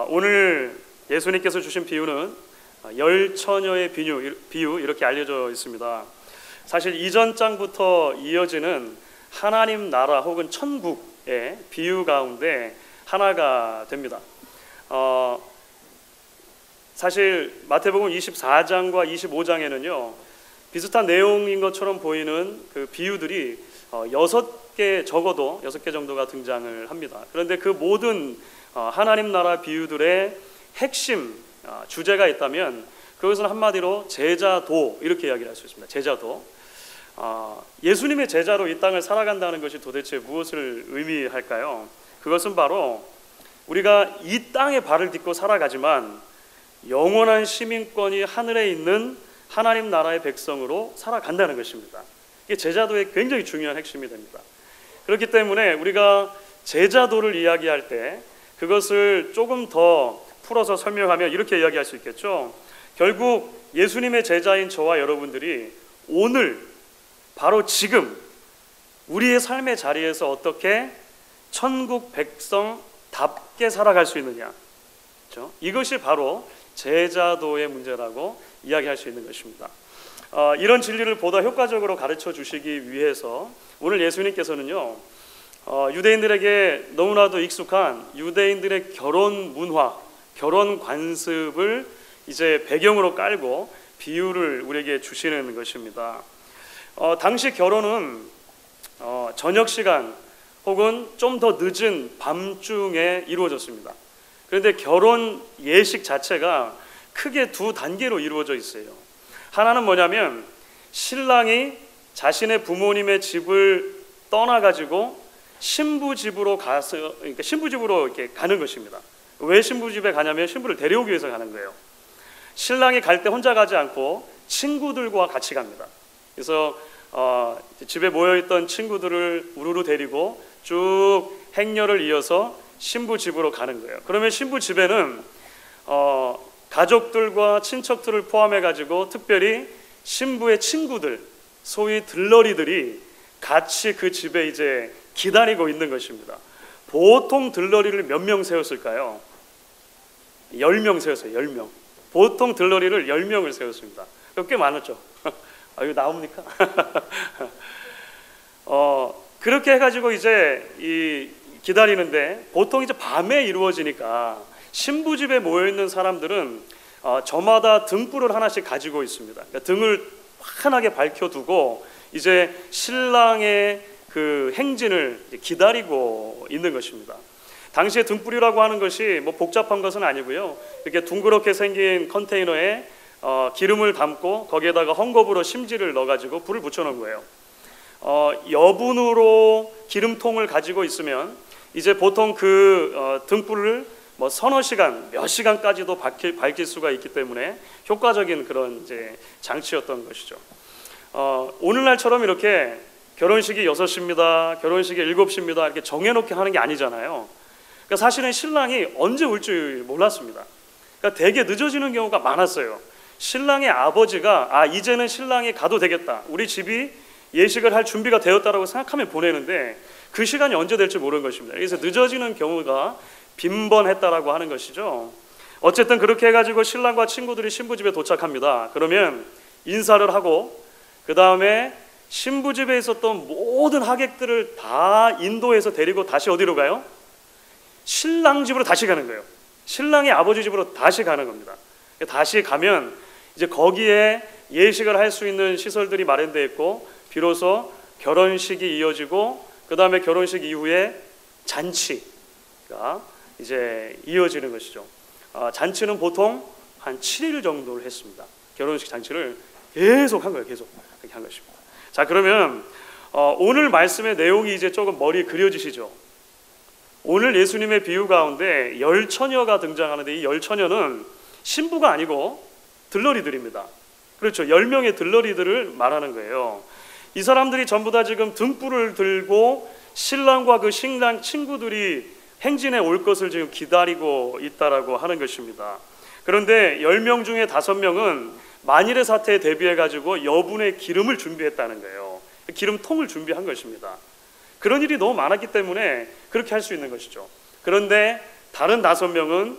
오늘 예수님께서 주신 비유는 열 처녀의 비유 이렇게 알려져 있습니다. 사실 이전 장부터 이어지는 하나님 나라 혹은 천국의 비유 가운데 하나가 됩니다. 사실 마태복음 24장과 25장에는요 비슷한 내용인 것처럼 보이는 그 비유들이 6개, 적어도 6개 정도가 등장을 합니다. 그런데 그 모든 하나님 나라 비유들의 핵심 주제가 있다면 그것은 한마디로 제자도 이렇게 이야기를 할 수 있습니다. 제자도. 예수님의 제자로 이 땅을 살아간다는 것이 도대체 무엇을 의미할까요? 그것은 바로 우리가 이 땅에 발을 딛고 살아가지만 영원한 시민권이 하늘에 있는 하나님 나라의 백성으로 살아간다는 것입니다. 이게 제자도의 굉장히 중요한 핵심이 됩니다. 그렇기 때문에 우리가 제자도를 이야기할 때 그것을 조금 더 풀어서 설명하면 이렇게 이야기할 수 있겠죠. 결국 예수님의 제자인 저와 여러분들이 오늘 바로 지금 우리의 삶의 자리에서 어떻게 천국 백성답게 살아갈 수 있느냐, 그렇죠? 이것이 바로 제자도의 문제라고 이야기할 수 있는 것입니다. 이런 진리를 보다 효과적으로 가르쳐 주시기 위해서 오늘 예수님께서는요 유대인들에게 너무나도 익숙한 유대인들의 결혼 문화, 결혼 관습을 이제 배경으로 깔고 비유를 우리에게 주시는 것입니다. 당시 결혼은 저녁 시간 혹은 좀 더 늦은 밤중에 이루어졌습니다. 그런데 결혼 예식 자체가 크게 두 단계로 이루어져 있어요. 하나는 뭐냐면 신랑이 자신의 부모님의 집을 떠나가지고 신부 집으로 가서, 그러니까 신부 집으로 이렇게 가는 것입니다. 왜 신부 집에 가냐면 신부를 데려오기 위해서 가는 거예요. 신랑이 갈 때 혼자 가지 않고 친구들과 같이 갑니다. 그래서 집에 모여있던 친구들을 우르르 데리고 쭉 행렬을 이어서 신부 집으로 가는 거예요. 그러면 신부 집에는 가족들과 친척들을 포함해 가지고 특별히 신부의 친구들, 소위 들러리들이 같이 그 집에 이제 기다리고 있는 것입니다. 보통 들러리를 몇 명 세웠을까요? 10명 세웠어요. 10명. 보통 들러리를 10명을 세웠습니다. 꽤 많았죠. 이거 나옵니까? 그렇게 해가지고 이제 기다리는데 보통 이제 밤에 이루어지니까 신부 집에 모여 있는 사람들은 저마다 등불을 하나씩 가지고 있습니다. 그러니까 등을 환하게 밝혀두고 이제 신랑의 그 행진을 기다리고 있는 것입니다. 당시에 등불이라고 하는 것이 뭐 복잡한 것은 아니고요. 이렇게 둥그렇게 생긴 컨테이너에 기름을 담고 거기에다가 헝겊으로 심지를 넣어가지고 불을 붙여놓은 거예요. 여분으로 기름통을 가지고 있으면 이제 보통 그 등불을 뭐 서너 시간, 몇 시간까지도 밝힐 수가 있기 때문에 효과적인 그런 이제 장치였던 것이죠. 오늘날처럼 이렇게 결혼식이 6시입니다, 결혼식이 7시입니다 이렇게 정해놓게 하는 게 아니잖아요. 그러니까 사실은 신랑이 언제 올 줄 몰랐습니다. 그러니까 되게 늦어지는 경우가 많았어요. 신랑의 아버지가 이제는 신랑이 가도 되겠다, 우리 집이 예식을 할 준비가 되었다라고 생각하면 보내는데 그 시간이 언제 될지 모르는 것입니다. 그래서 늦어지는 경우가 빈번했다라고 하는 것이죠. 어쨌든 그렇게 해가지고 신랑과 친구들이 신부집에 도착합니다. 그러면 인사를 하고 그 다음에 신부집에 있었던 모든 하객들을 다 인도해서 데리고 다시 어디로 가요? 신랑 집으로 다시 가는 거예요. 신랑의 아버지 집으로 다시 가는 겁니다. 다시 가면 이제 거기에 예식을 할 수 있는 시설들이 마련되어 있고 비로소 결혼식이 이어지고 그 다음에 결혼식 이후에 잔치가 이제 이어지는 것이죠. 잔치는 보통 한 7일 정도를 했습니다. 결혼식 잔치를 계속 한 거예요. 계속 이렇게 한 것입니다. 자, 그러면 오늘 말씀의 내용이 이제 조금 머리에 그려지시죠? 오늘 예수님의 비유 가운데 10처녀가 등장하는데 이 10처녀는 신부가 아니고 들러리들입니다. 그렇죠. 10명의 들러리들을 말하는 거예요. 이 사람들이 전부 다 지금 등불을 들고 신랑과 그 신랑 친구들이 행진에 올 것을 지금 기다리고 있다라고 하는 것입니다. 그런데 10명 중에 5명은 만일의 사태에 대비해 가지고 여분의 기름을 준비했다는 거예요. 기름통을 준비한 것입니다. 그런 일이 너무 많았기 때문에 그렇게 할 수 있는 것이죠. 그런데 다른 5명은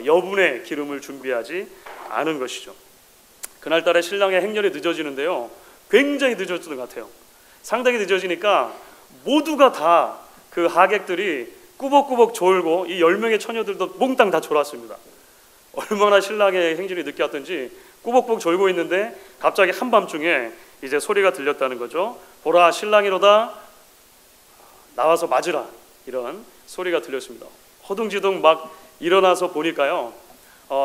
여분의 기름을 준비하지 않은 것이죠. 그날따라 신랑의 행렬이 늦어지는데요, 굉장히 늦어졌던 것 같아요. 상당히 늦어지니까 모두가 다 그 하객들이 꾸벅꾸벅 졸고 이 10명의 처녀들도 몽땅 다 졸았습니다. 얼마나 신랑의 행진이 늦게 왔던지 꾸벅꾸벅 졸고 있는데 갑자기 한밤중에 이제 소리가 들렸다는 거죠. 보라, 신랑이로다, 나와서 맞으라, 이런 소리가 들렸습니다. 허둥지둥 막 일어나서 보니까요,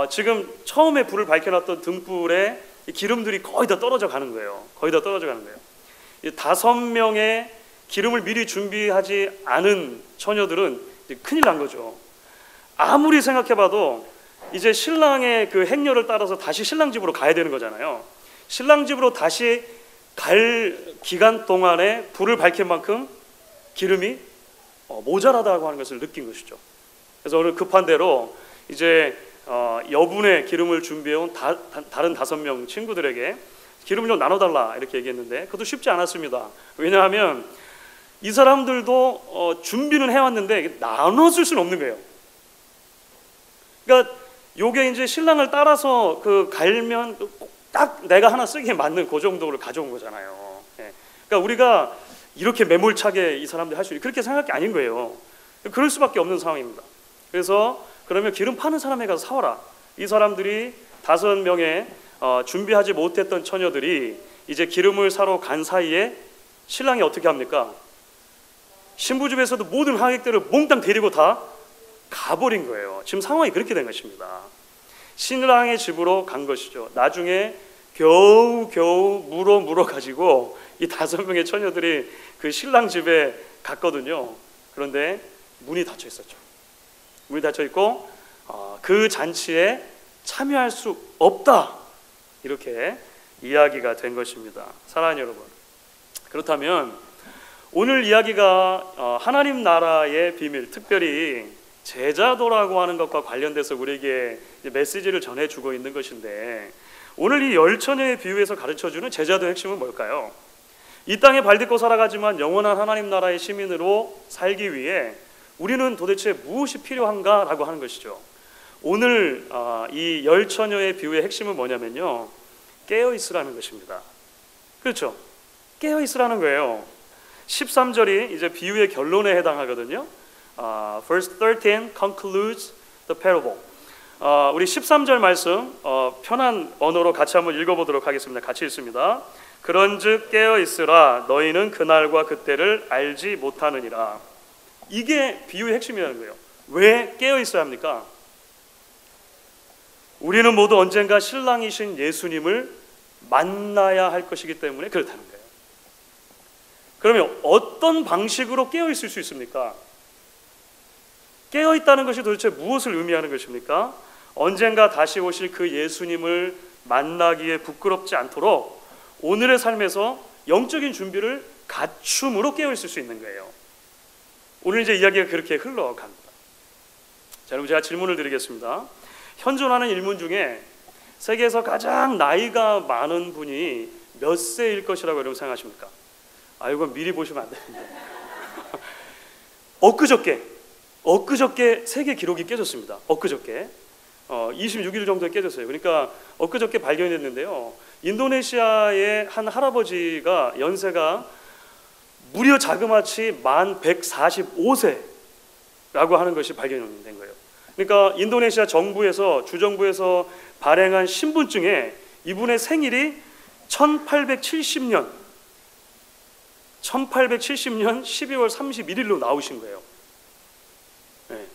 지금 처음에 불을 밝혀놨던 등불에 기름들이 거의 다 떨어져 가는 거예요. 거의 다 떨어져 가는 거예요. 이 5명의 기름을 미리 준비하지 않은 처녀들은 이제 큰일 난 거죠. 아무리 생각해봐도 이제 신랑의 그 행렬을 따라서 다시 신랑 집으로 가야 되는 거잖아요. 신랑 집으로 다시 갈 기간 동안에 불을 밝힌 만큼 기름이 모자라다고 하는 것을 느낀 것이죠. 그래서 오늘 급한 대로 이제 여분의 기름을 준비해온 다른 5명 친구들에게 기름을 좀 나눠달라 이렇게 얘기했는데 그것도 쉽지 않았습니다. 왜냐하면 이 사람들도 준비는 해왔는데 나눠 쓸 수는 없는 거예요. 그러니까 요게 이제 신랑을 따라서 그 갈면 딱 내가 하나 쓰기에 맞는 그 정도를 가져온 거잖아요. 그러니까 우리가 이렇게 매몰차게 이 사람들이 할 수 있는 그렇게 생각할 게 아닌 거예요. 그럴 수밖에 없는 상황입니다. 그래서 그러면 기름 파는 사람에 가서 사와라. 이 사람들이 5명의 준비하지 못했던 처녀들이 이제 기름을 사러 간 사이에 신랑이 어떻게 합니까? 신부 집에서도 모든 하객들을 몽땅 데리고 다 가버린 거예요. 지금 상황이 그렇게 된 것입니다. 신랑의 집으로 간 것이죠. 나중에 겨우 물어 가지고 이 5명의 처녀들이 그 신랑 집에 갔거든요. 그런데 문이 닫혀 있었죠. 문이 닫혀 있고 그 잔치에 참여할 수 없다, 이렇게 이야기가 된 것입니다. 사랑하는 여러분, 그렇다면 오늘 이야기가 하나님 나라의 비밀, 특별히 제자도라고 하는 것과 관련돼서 우리에게 메시지를 전해주고 있는 것인데, 오늘 이 10처녀의 비유에서 가르쳐주는 제자도의 핵심은 뭘까요? 이 땅에 발딛고 살아가지만 영원한 하나님 나라의 시민으로 살기 위해 우리는 도대체 무엇이 필요한가라고 하는 것이죠. 오늘 이 10처녀의 비유의 핵심은 뭐냐면요, 깨어있으라는 것입니다. 그렇죠? 깨어있으라는 거예요. 13절이 이제 비유의 결론에 해당하거든요. Verse 13 concludes the parable. 우리 13절 말씀 편한 언어로 같이 한번 읽어보도록 하겠습니다. 같이 읽습니다. 그런즉 깨어있으라, 너희는 그날과 그때를 알지 못하느니라. 이게 비유의 핵심이라는 거예요. 왜 깨어있어야 합니까? 우리는 모두 언젠가 신랑이신 예수님을 만나야 할 것이기 때문에 그렇다는 거예요. 그러면 어떤 방식으로 깨어있을 수 있습니까? 깨어있다는 것이 도대체 무엇을 의미하는 것입니까? 언젠가 다시 오실 그 예수님을 만나기에 부끄럽지 않도록 오늘의 삶에서 영적인 준비를 갖춤으로 깨어있을 수 있는 거예요. 오늘 이제 이야기가 그렇게 흘러갑니다. 자, 여러분, 제가 질문을 드리겠습니다. 현존하는 인물 중에 세계에서 가장 나이가 많은 분이 몇 세일 것이라고 여러분 생각하십니까? 이건 미리 보시면 안 됩니다. 엊그저께 세계 기록이 깨졌습니다. 엊그저께 26일 정도에 깨졌어요. 그러니까 엊그저께 발견됐는데요, 인도네시아의 한 할아버지가 연세가 무려 자그마치 만 145세라고 하는 것이 발견된 거예요. 그러니까 인도네시아 정부에서, 주정부에서 발행한 신분증에 이분의 생일이 1870년 12월 31일로 나오신 거예요. 네.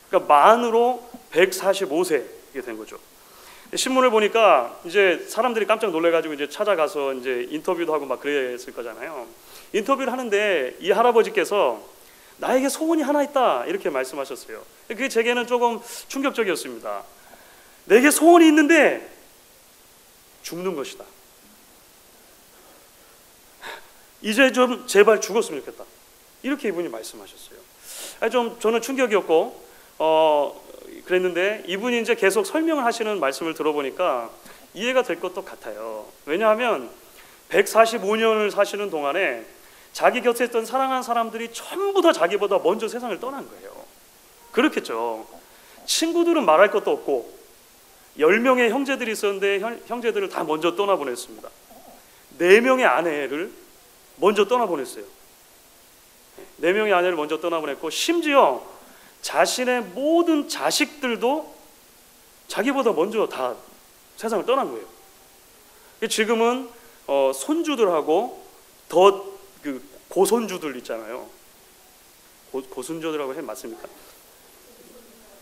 그러니까 만으로 145세게 된 거죠. 신문을 보니까 이제 사람들이 깜짝 놀래가지고 이제 찾아가서 이제 인터뷰도 하고 막 그랬을 거잖아요. 인터뷰를 하는데 이 할아버지께서 나에게 소원이 하나 있다, 이렇게 말씀하셨어요. 그게 제게는 조금 충격적이었습니다. 내게 소원이 있는데 죽는 것이다. 이제 좀 제발 죽었으면 좋겠다, 이렇게 이분이 말씀하셨어요. 저는 충격이었고 그랬는데 이분이 이제 계속 설명을 하시는 말씀을 들어보니까 이해가 될 것도 같아요. 왜냐하면 145년을 사시는 동안에 자기 곁에 있던 사랑한 사람들이 전부 다 자기보다 먼저 세상을 떠난 거예요. 그렇겠죠. 친구들은 말할 것도 없고 10명의 형제들이 있었는데 형제들을 다 먼저 떠나보냈습니다. 4명의 아내를 먼저 떠나보냈어요. 4명의 아내를 먼저 떠나보냈고 심지어 자신의 모든 자식들도 자기보다 먼저 다 세상을 떠난 거예요. 지금은 손주들하고 더 그 고손주들 있잖아요. 고손주들하고 해 맞습니까?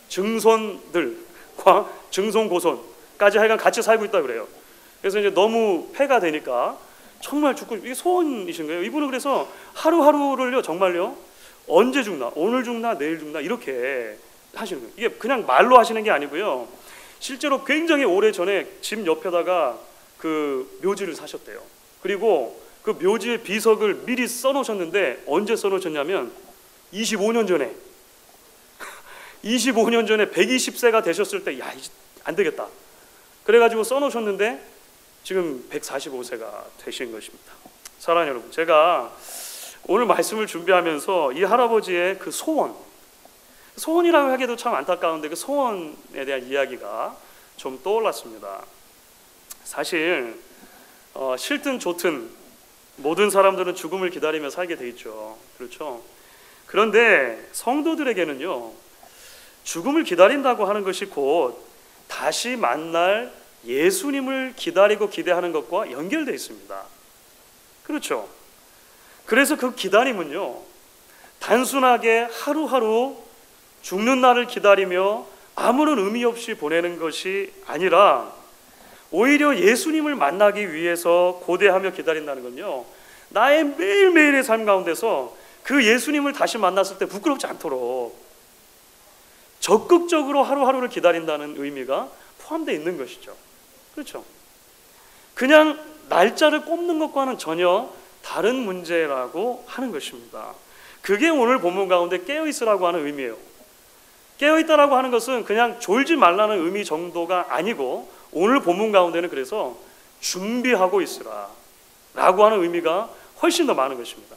증손들과 증손고손까지 하여간 같이 살고 있다 그래요. 그래서 이제 너무 폐가 되니까 정말 죽고 이게 소원이신 거예요. 이분은 그래서 하루하루를요 정말요 언제 죽나, 오늘 죽나, 내일 죽나 이렇게 하시는 거예요. 이게 그냥 말로 하시는 게 아니고요. 실제로 굉장히 오래 전에 집 옆에다가 그 묘지를 사셨대요. 그리고 그 묘지의 비석을 미리 써놓으셨는데 언제 써놓으셨냐면 25년 전에 25년 전에 120세가 되셨을 때 야, 이제 안 되겠다. 그래가지고 써놓으셨는데 지금 145세가 되신 것입니다. 사랑하는 여러분, 제가 오늘 말씀을 준비하면서 이 할아버지의 그 소원이라고 하기도 참 안타까운데 그 소원에 대한 이야기가 좀 떠올랐습니다. 사실 싫든 좋든 모든 사람들은 죽음을 기다리며 살게 돼 있죠. 그렇죠? 그런데 성도들에게는요 죽음을 기다린다고 하는 것이 곧 다시 만날 예수님을 기다리고 기대하는 것과 연결되어 있습니다. 그렇죠? 그래서 그 기다림은요 단순하게 하루하루 죽는 날을 기다리며 아무런 의미 없이 보내는 것이 아니라 오히려 예수님을 만나기 위해서 고대하며 기다린다는 건요 나의 매일매일의 삶 가운데서 그 예수님을 다시 만났을 때 부끄럽지 않도록 적극적으로 하루하루를 기다린다는 의미가 포함되어 있는 것이죠. 그렇죠? 그냥 날짜를 꼽는 것과는 전혀 다른 문제라고 하는 것입니다. 그게 오늘 본문 가운데 깨어있으라고 하는 의미예요. 깨어있다라고 하는 것은 그냥 졸지 말라는 의미 정도가 아니고 오늘 본문 가운데는 그래서 준비하고 있으라 라고 하는 의미가 훨씬 더 많은 것입니다.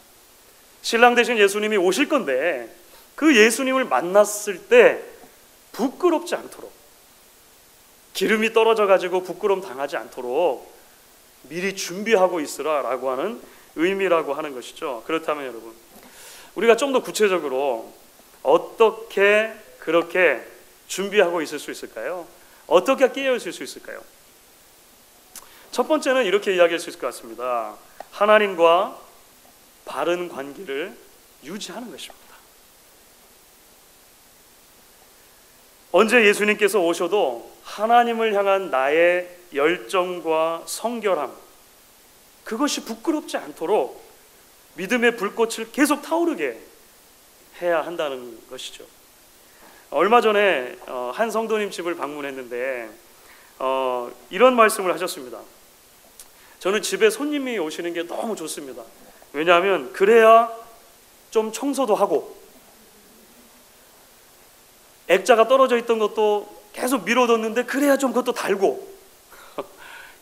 신랑 되신 예수님이 오실 건데 그 예수님을 만났을 때 부끄럽지 않도록 기름이 떨어져 가지고 부끄러움 당하지 않도록 미리 준비하고 있으라 라고 하는 의미라고 하는 것이죠. 그렇다면 여러분 우리가 좀 더 구체적으로 어떻게 그렇게 준비하고 있을 수 있을까요? 어떻게 깨어있을 수 있을까요? 첫 번째는 이렇게 이야기할 수 있을 것 같습니다. 하나님과 바른 관계를 유지하는 것입니다. 언제 예수님께서 오셔도 하나님을 향한 나의 열정과 성결함 그것이 부끄럽지 않도록 믿음의 불꽃을 계속 타오르게 해야 한다는 것이죠. 얼마 전에 한 성도님 집을 방문했는데 이런 말씀을 하셨습니다. 저는 집에 손님이 오시는 게 너무 좋습니다. 왜냐하면 그래야 좀 청소도 하고 액자가 떨어져 있던 것도 계속 밀어뒀는데 그래야 좀 그것도 달고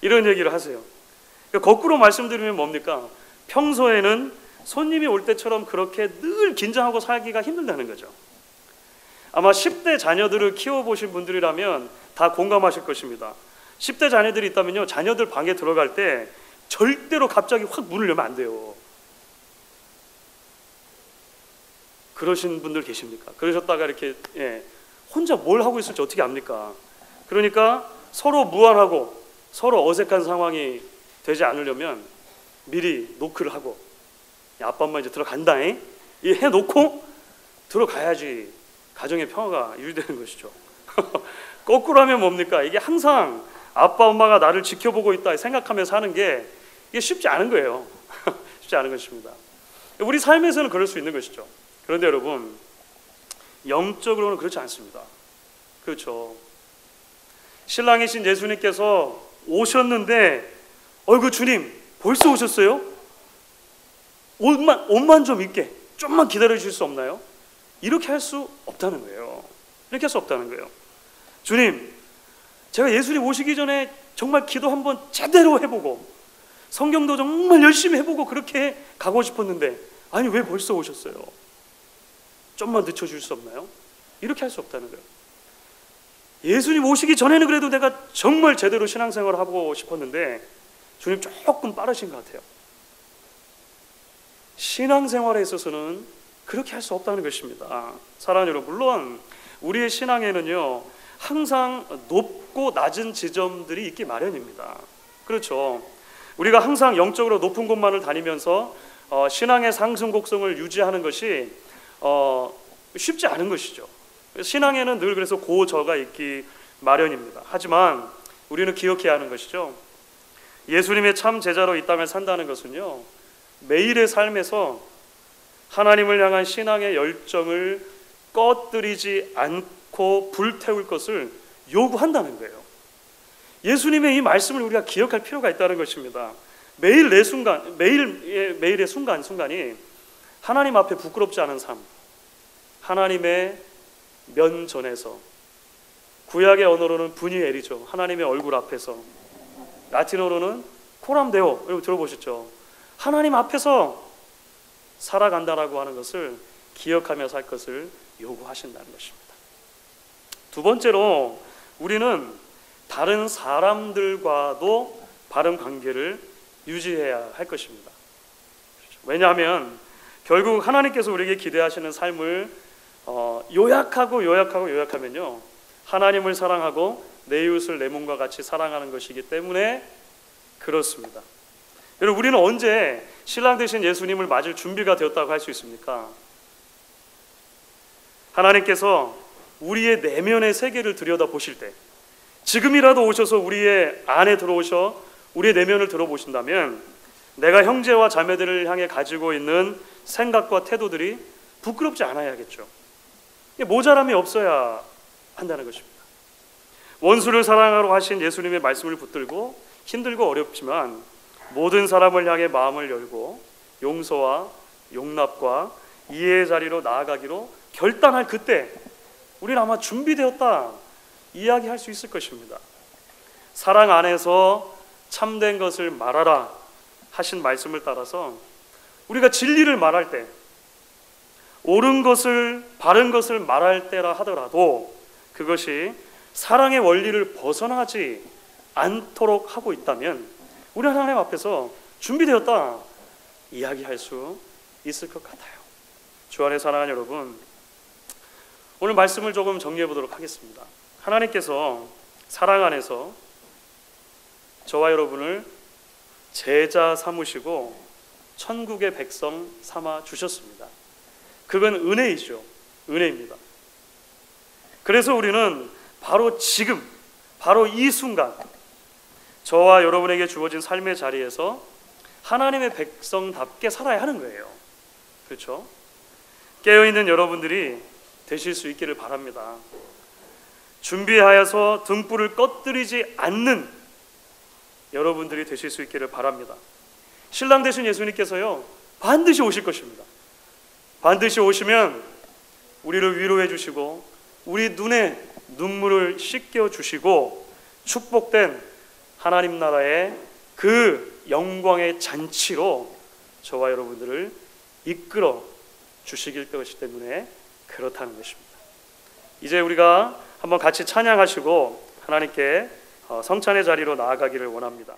이런 얘기를 하세요. 거꾸로 말씀드리면 뭡니까? 평소에는 손님이 올 때처럼 그렇게 늘 긴장하고 살기가 힘들다는 거죠. 아마 10대 자녀들을 키워보신 분들이라면 다 공감하실 것입니다. 10대 자녀들이 있다면요 자녀들 방에 들어갈 때 절대로 갑자기 확 문을 열면 안 돼요. 그러신 분들 계십니까? 그러셨다가 이렇게 혼자 뭘 하고 있을지 어떻게 압니까? 그러니까 서로 무안하고 서로 어색한 상황이 되지 않으려면 미리 노크를 하고 야, 아빠 엄마 이제 들어간다 이 해놓고 들어가야지 가정의 평화가 유지되는 것이죠. 거꾸로 하면 뭡니까? 이게 항상 아빠 엄마가 나를 지켜보고 있다 생각하면서 하는 게 이게 쉽지 않은 거예요. 쉽지 않은 것입니다. 우리 삶에서는 그럴 수 있는 것이죠. 그런데 여러분 영적으로는 그렇지 않습니다. 그렇죠. 신랑이신 예수님께서 오셨는데 어이구 주님 벌써 오셨어요? 옷만 좀 입게 좀만 기다려 주실 수 없나요? 이렇게 할 수 없다는 거예요. 이렇게 할 수 없다는 거예요. 주님 제가 예수님 오시기 전에 정말 기도 한번 제대로 해보고 성경도 정말 열심히 해보고 그렇게 가고 싶었는데 아니 왜 벌써 오셨어요? 좀만 늦춰줄 수 없나요? 이렇게 할 수 없다는 거예요. 예수님 오시기 전에는 그래도 내가 정말 제대로 신앙생활을 하고 싶었는데 주님 조금 빠르신 것 같아요. 신앙생활에 있어서는 그렇게 할 수 없다는 것입니다. 사랑하는 여러분, 물론 우리의 신앙에는요 항상 높고 낮은 지점들이 있기 마련입니다. 그렇죠. 우리가 항상 영적으로 높은 곳만을 다니면서 신앙의 상승 곡성을 유지하는 것이 쉽지 않은 것이죠. 신앙에는 늘 그래서 고저가 있기 마련입니다. 하지만 우리는 기억해야 하는 것이죠. 예수님의 참 제자로 이 땅을 산다는 것은요 매일의 삶에서 하나님을 향한 신앙의 열정을 꺼뜨리지 않고 불태울 것을 요구한다는 거예요. 예수님의 이 말씀을 우리가 기억할 필요가 있다는 것입니다. 매일 내 순간, 매일의 순간이 하나님 앞에 부끄럽지 않은 삶, 하나님의 면전에서, 구약의 언어로는 분이엘이죠. 하나님의 얼굴 앞에서, 라틴어로는 코람데오, 여러분 들어보셨죠? 하나님 앞에서 살아간다라고 하는 것을 기억하며 살 것을 요구하신다는 것입니다. 두 번째로 우리는 다른 사람들과도 바른 관계를 유지해야 할 것입니다. 왜냐하면 결국 하나님께서 우리에게 기대하시는 삶을 요약하면요 하나님을 사랑하고 내 이웃을 내 몸과 같이 사랑하는 것이기 때문에 그렇습니다. 여러분, 우리는 언제 신랑 되신 예수님을 맞을 준비가 되었다고 할 수 있습니까? 하나님께서 우리의 내면의 세계를 들여다보실 때, 지금이라도 오셔서 우리의 안에 들어오셔 우리의 내면을 들어보신다면 내가 형제와 자매들을 향해 가지고 있는 생각과 태도들이 부끄럽지 않아야겠죠. 모자람이 없어야 한다는 것입니다. 원수를 사랑하러 하신 예수님의 말씀을 붙들고 힘들고 어렵지만 모든 사람을 향해 마음을 열고 용서와 용납과 이해의 자리로 나아가기로 결단할 그때 우리는 아마 준비되었다 이야기할 수 있을 것입니다. 사랑 안에서 참된 것을 말하라 하신 말씀을 따라서 우리가 진리를 말할 때, 옳은 것을 바른 것을 말할 때라 하더라도 그것이 사랑의 원리를 벗어나지 않도록 하고 있다면 우리는 하나님 앞에서 준비되었다 이야기할 수 있을 것 같아요. 주 안에 사랑하는 여러분, 오늘 말씀을 조금 정리해 보도록 하겠습니다. 하나님께서 사랑 안에서 저와 여러분을 제자 삼으시고 천국의 백성 삼아 주셨습니다. 그건 은혜이죠. 은혜입니다. 그래서 우리는 바로 지금, 바로 이 순간 저와 여러분에게 주어진 삶의 자리에서 하나님의 백성답게 살아야 하는 거예요. 그렇죠? 깨어있는 여러분들이 되실 수 있기를 바랍니다. 준비하여서 등불을 꺼뜨리지 않는 여러분들이 되실 수 있기를 바랍니다. 신랑 되신 예수님께서요 반드시 오실 것입니다. 반드시 오시면 우리를 위로해 주시고 우리 눈에 눈물을 씻겨 주시고 축복된 하나님 나라의 그 영광의 잔치로 저와 여러분들을 이끌어 주시길 것이기 때문에 그렇다는 것입니다. 이제 우리가 한번 같이 찬양하시고 하나님께 성찬의 자리로 나아가기를 원합니다.